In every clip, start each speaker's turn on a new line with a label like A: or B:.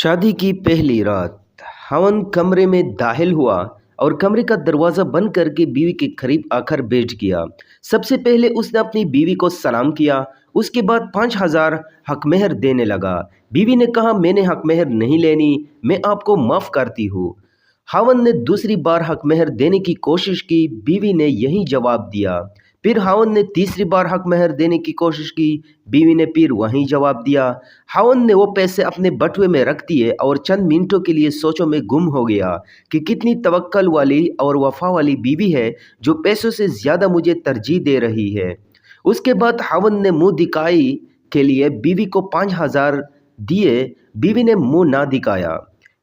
A: शादी की पहली रात हवन कमरे में दाखिल हुआ और कमरे का दरवाज़ा बंद करके बीवी के करीब आकर बैठ गया। सबसे पहले उसने अपनी बीवी को सलाम किया। उसके बाद 5,000 हक मेहर देने लगा। बीवी ने कहा, मैंने हक मेहर नहीं लेनी, मैं आपको माफ़ करती हूँ। हावन ने दूसरी बार हक मेहर देने की कोशिश की, बीवी ने यही जवाब दिया। फिर हावन ने तीसरी बार हक मेहर देने की कोशिश की, बीवी ने फिर वही जवाब दिया। हावन ने वो पैसे अपने बटुए में रख दिए और चंद मिनटों के लिए सोचों में गुम हो गया कि कितनी तवक्कल वाली और वफा वाली बीवी है जो पैसों से ज़्यादा मुझे तरजीह दे रही है। उसके बाद हावन ने मुंह दिखाई के लिए बीवी को 5,000 दिए, बीवी ने मुंह ना दिखाया।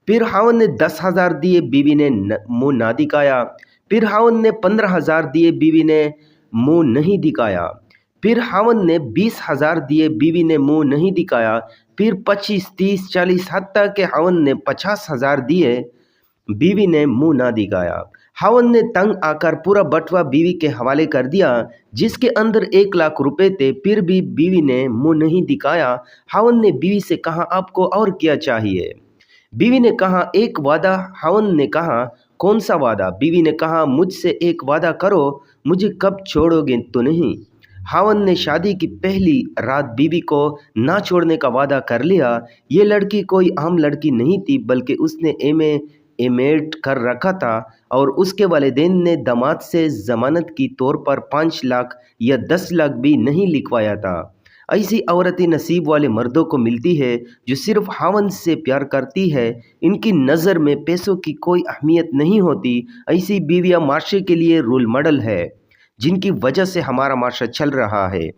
A: फिर हावन ने 10,000 दिए, बीवी ने मुंह ना दिखाया। फिर हावन ने 15,000 दिए, बीवी ने मुंह नहीं दिखाया। फिर हावन ने 20,000 दिए, बीवी ने मुंह नहीं दिखाया। फिर 25, 30, 40 हत्ता के हावन ने 50,000 दिए, बीवी ने मुंह ना दिखाया। हावन ने तंग आकर पूरा बटुआ बीवी के हवाले कर दिया जिसके अंदर 1,00,000 रुपए थे। फिर भी बीवी ने मुंह नहीं दिखाया। हावन ने बीवी से कहा, आपको और क्या चाहिए? बीवी ने कहा, एक वादा। हावन ने कहा, कौन सा वादा? बीवी ने कहा, मुझसे एक वादा करो, मुझे कब छोड़ोगे तो नहीं। हावन ने शादी की पहली रात बीवी को ना छोड़ने का वादा कर लिया। ये लड़की कोई आम लड़की नहीं थी, बल्कि उसने एमेट कर रखा था और उसके वालिदैन ने दामाद से ज़मानत की तौर पर 5 लाख या 10 लाख भी नहीं लिखवाया था। ऐसी औरतें नसीब वाले मर्दों को मिलती है जो सिर्फ हावन से प्यार करती है। इनकी नज़र में पैसों की कोई अहमियत नहीं होती। ऐसी बीवियां माशरे के लिए रोल मॉडल है जिनकी वजह से हमारा माशरा चल रहा है।